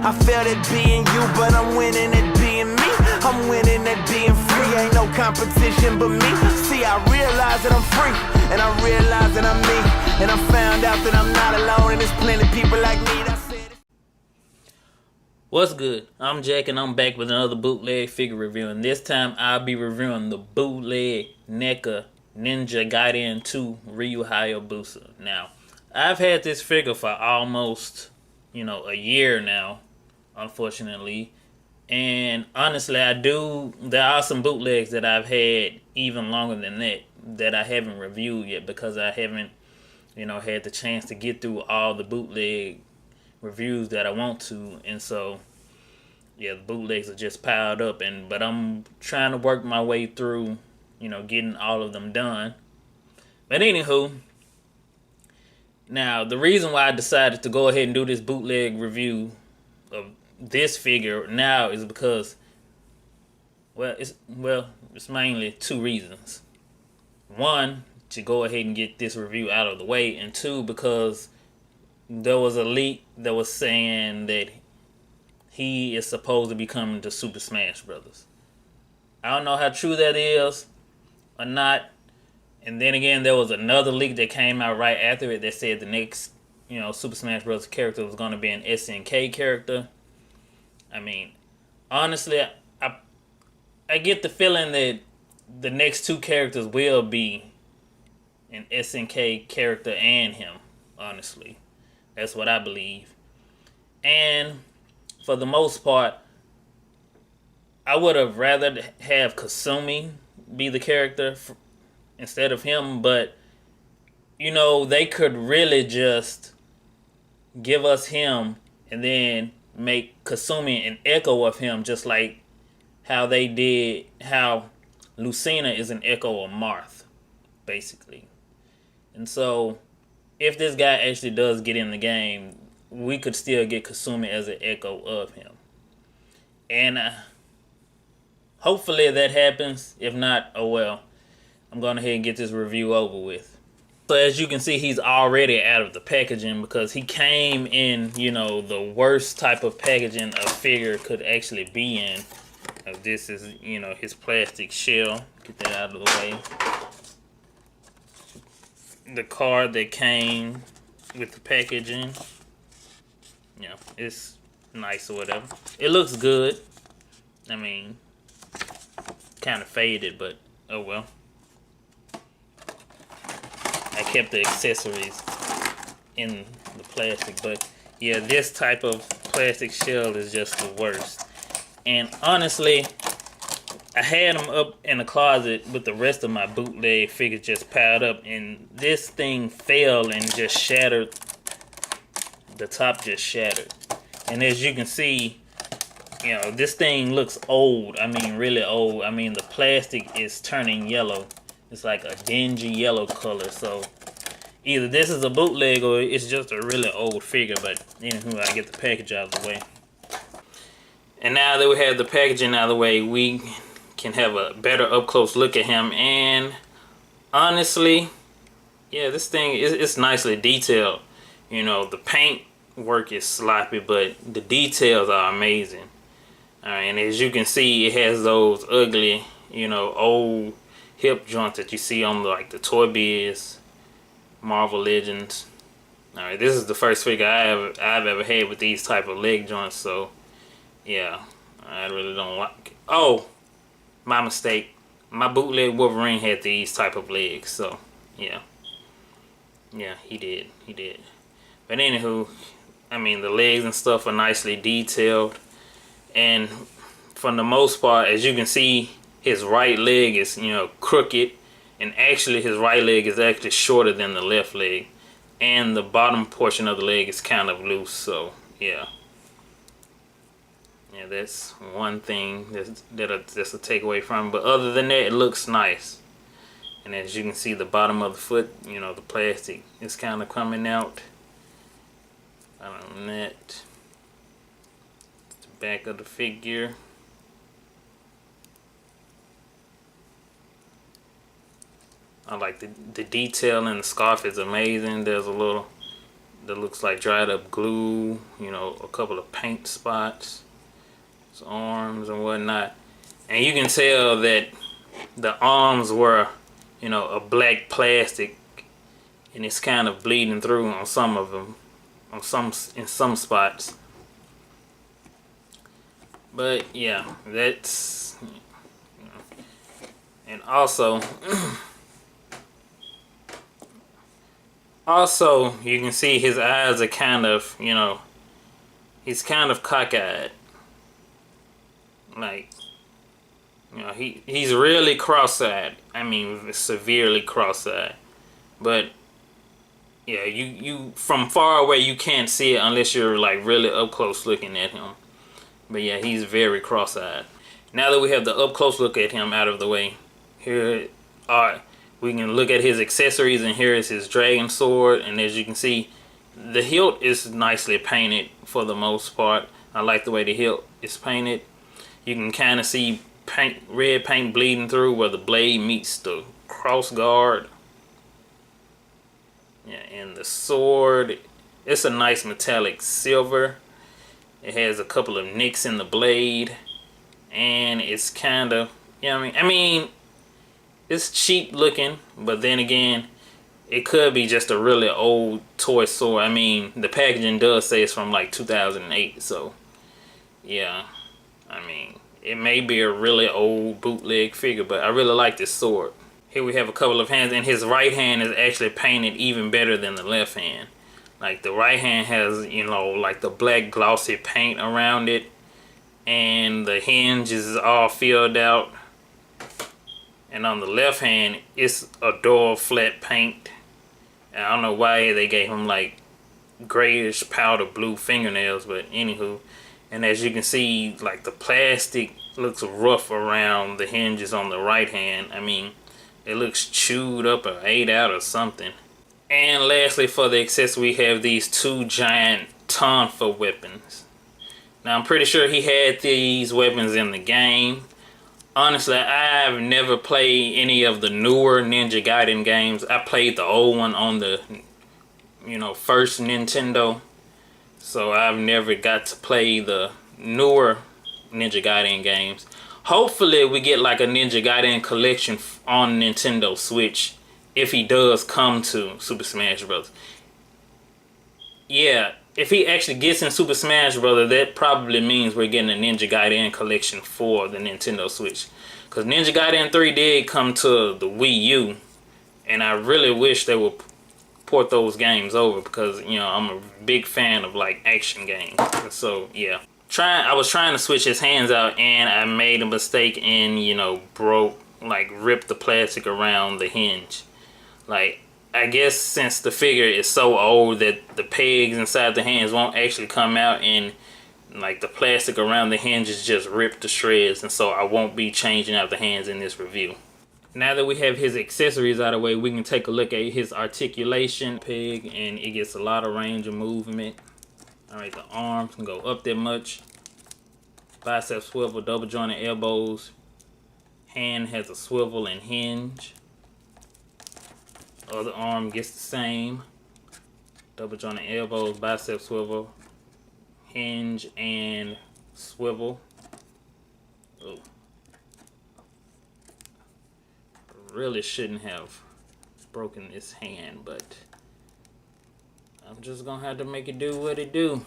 I failed at being you, but I'm winning at being me. I'm winning at being free, ain't no competition but me. See, I realize that I'm free, and I realize that I'm me. And I found out that I'm not alone, and there's plenty of people like me. What's good? I'm Jack, and I'm back with another bootleg figure review. And this time I'll be reviewing the bootleg Neca Ninja Gaiden 2 Ryu Hayabusa. Now, I've had this figure for almost, a year now, unfortunately. And honestly, there are some bootlegs that I've had even longer than that I haven't reviewed yet because I haven't, had the chance to get through all the bootleg reviews that I want to. And so, yeah, the bootlegs are just piled up. But I'm trying to work my way through, getting all of them done. But anywho, now the reason why I decided to go ahead and do this bootleg review of this figure now is because, it's mainly two reasons. One, to go ahead and get this review out of the way, and two, because there was a leak that was saying that he is supposed to be coming to Super Smash Brothers. I don't know how true that is or not. And then again, there was another leak that came out right after it that said the next, Super Smash Bros. Character was going to be an SNK character. I mean, honestly, I get the feeling that the next two characters will be an SNK character and him, honestly. That's what I believe. And for the most part, I would have rather have Kasumi be the character instead of him. But, they could really just give us him and then make Kasumi an echo of him, just like how Lucina is an echo of Marth, basically. And so, if this guy actually does get in the game, we could still get Kasumi as an echo of him. And hopefully that happens. If not, oh well. I'm going to go ahead and get this review over with. So as you can see, he's already out of the packaging because he came in, the worst type of packaging a figure could actually be in. This is, his plastic shell. Get that out of the way. The card that came with the packaging, it's nice or whatever. It looks good. I mean, kind of faded, but oh well. I kept the accessories in the plastic, but yeah, this type of plastic shell is just the worst. And honestly, I had them up in the closet with the rest of my bootleg figures just piled up, and this thing fell and just shattered. The top just shattered. And as you can see, this thing looks old. I mean, really old. I mean, the plastic is turning yellow. It's like a dingy yellow color. So either this is a bootleg or it's just a really old figure. But anywho, I get the package out of the way. And now that we have the packaging out of the way, we can have a better up-close look at him. And honestly, yeah, this thing it's nicely detailed. The paint work is sloppy, but the details are amazing. And as you can see, it has those ugly, old hip joints that you see on the Toy Biz Marvel Legends. Alright, this is the first figure I've ever had with these type of leg joints, so yeah, I really don't like it. Oh, my mistake. My bootleg Wolverine had these type of legs, so yeah. Yeah, he did. But anywho, I mean, the legs and stuff are nicely detailed. And for the most part, as you can see, his right leg is, crooked. And actually, his right leg is actually shorter than the left leg. And the bottom portion of the leg is kind of loose, so yeah. Yeah, that's one thing that's a takeaway from it. But other than that, it looks nice. And as you can see, the bottom of the foot, the plastic is kind of coming out. Other than that, the back of the figure. I like the detail in the scarf is amazing. There's a little that looks like dried up glue, you know, a couple of paint spots, his arms and whatnot. And you can tell that the arms were, you know, a black plastic, and it's kind of bleeding through on some of them, in some spots. But yeah, that's, you know. And also also you can see his eyes are kind of, you know, he's kind of cockeyed. Like, you know, he's really cross-eyed. I mean, severely cross-eyed. But yeah, you from far away you can't see it unless you're like really up close looking at him. But yeah, he's very cross-eyed. Now that we have the up close look at him out of the way, here are, we can look at his accessories, and here is his dragon sword. And as you can see, the hilt is nicely painted for the most part. I like the way the hilt is painted. You can kind of see red paint bleeding through where the blade meets the cross guard. Yeah, and the sword, it's a nice metallic silver. It has a couple of nicks in the blade, and it's kind of, you know what I mean, it's cheap looking, but then again, it could be just a really old toy sword. I mean, the packaging does say it's from like 2008, so yeah, I mean, it may be a really old bootleg figure, but I really like this sword. Here we have a couple of hands, and his right hand is actually painted even better than the left hand. Like, the right hand has, you know, like the black glossy paint around it, and the hinge is all filled out. And on the left hand, it's a dull flat paint. And I don't know why they gave him like grayish powder blue fingernails, but anywho. And as you can see, like, the plastic looks rough around the hinges on the right hand. I mean, it looks chewed up or ate out or something. And lastly, for the accessory, we have these two giant tonfa weapons. Now, I'm pretty sure he had these weapons in the game. Honestly, I've never played any of the newer Ninja Gaiden games. I played the old one on the, you know, first Nintendo. So I've never got to play the newer Ninja Gaiden games. Hopefully we get like a Ninja Gaiden collection on Nintendo Switch if he does come to Super Smash Bros. Yeah, if he actually gets in Super Smash Bros, that probably means we're getting a Ninja Gaiden collection for the Nintendo Switch. Because Ninja Gaiden 3 did come to the Wii U, and I really wish they would port those games over, because, you know, I'm a big fan of like action games. So yeah, I was trying to switch his hands out, and I made a mistake and, you know, ripped the plastic around the hinge. Like, I guess since the figure is so old that the pegs inside the hands won't actually come out, and like the plastic around the hinges just ripped to shreds, and so I won't be changing out the hands in this review. Now that we have his accessories out of the way, we can take a look at his articulation peg, and it gets a lot of range of movement. Alright, the arms can go up that much. Bicep swivel, double jointed elbows. Hand has a swivel and hinge. Other arm gets the same. Double jointed elbows, bicep swivel, hinge, and swivel. Oh. Really shouldn't have broken this hand, but I'm just gonna have to make it do what it do.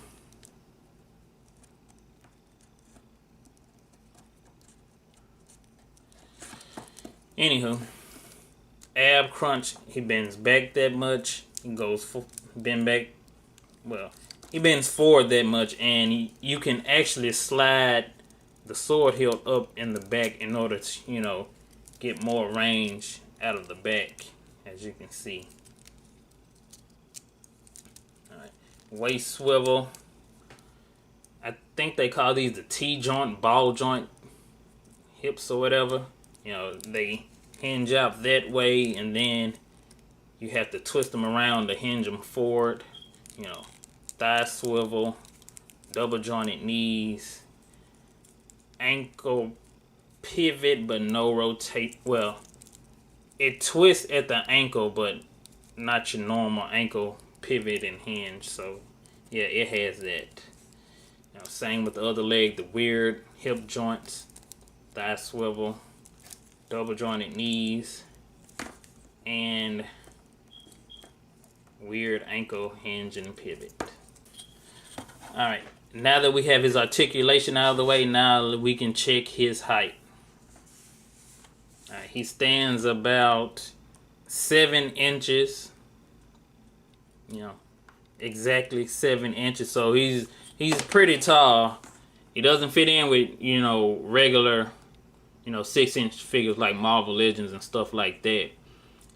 Anywho, ab crunch, he bends back that much. He goes bend back. Well, he bends forward that much, and you can actually slide the sword hilt up in the back in order to, you know, get more range out of the back, as you can see. Alright, waist swivel. I think they call these the T-joint, ball joint hips or whatever. You know, they hinge out that way, and then you have to twist them around to hinge them forward. You know, thigh swivel, double jointed knees, ankle pivot but no rotate. Well, it twists at the ankle, but not your normal ankle pivot and hinge. So yeah, it has that. You know, same with the other leg, the weird hip joints, thigh swivel, double jointed knees, and weird ankle hinge and pivot. Alright, now that we have his articulation out of the way, now we can check his height. Alright, he stands about 7 inches. You know, exactly 7 inches. So he's pretty tall. He doesn't fit in with, you know, regular, you know, 6-inch figures like Marvel Legends and stuff like that.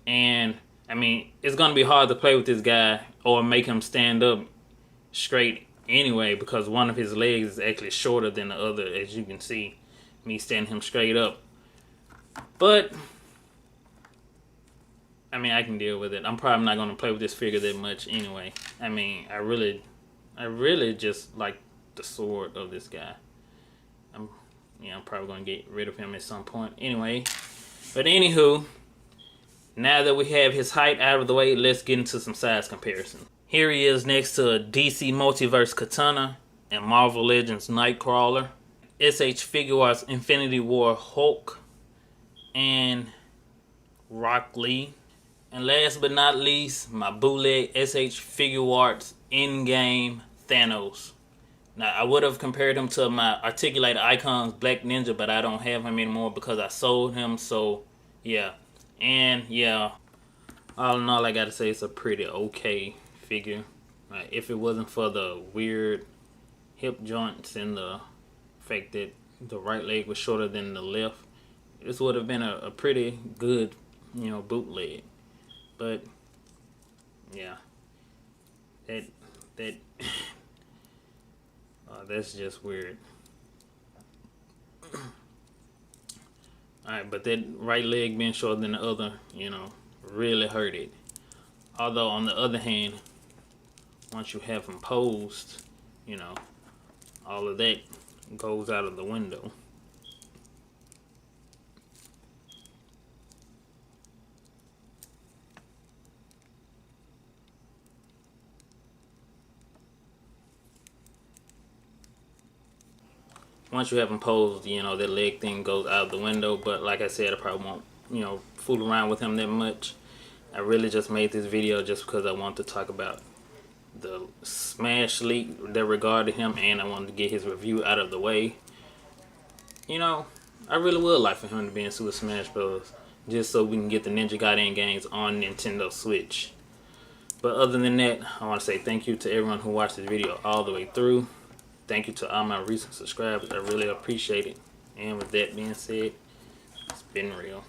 And I mean, it's gonna be hard to play with this guy or make him stand up straight anyway, because one of his legs is actually shorter than the other, as you can see me standing him straight up. But I mean, I can deal with it. I'm probably not gonna play with this figure that much anyway. I mean, I really just like the sword of this guy. I'm probably gonna get rid of him at some point anyway. But anywho, now that we have his height out of the way, let's get into some size comparison. Here he is next to DC Multiverse Katana and Marvel Legends Nightcrawler, SH Figuarts Infinity War Hulk, and Rock Lee. And last but not least, my bootleg SH Figuarts in-game Thanos. Now, I would have compared him to my Articulated Icons Black Ninja, but I don't have him anymore because I sold him, so yeah. And yeah, all in all, I gotta say it's a pretty okay figure. Right? If it wasn't for the weird hip joints and the fact that the right leg was shorter than the left, this would have been a pretty good, you know, bootleg. But yeah, that's just weird. Alright, but that right leg being shorter than the other, you know, really hurt it. Although on the other hand, once you have him posed, you know, all of that goes out of the window. Once you have him posed, you know, that leg thing goes out of the window. But like I said, I probably won't, you know, fool around with him that much. I really just made this video just because I want to talk about the Smash leak that regarded him, and I wanted to get his review out of the way. You know, I really would like for him to be in Super Smash Bros. Just so we can get the Ninja Gaiden games on Nintendo Switch. But other than that, I want to say thank you to everyone who watched this video all the way through. Thank you to all my recent subscribers. I really appreciate it. And with that being said, it's been real.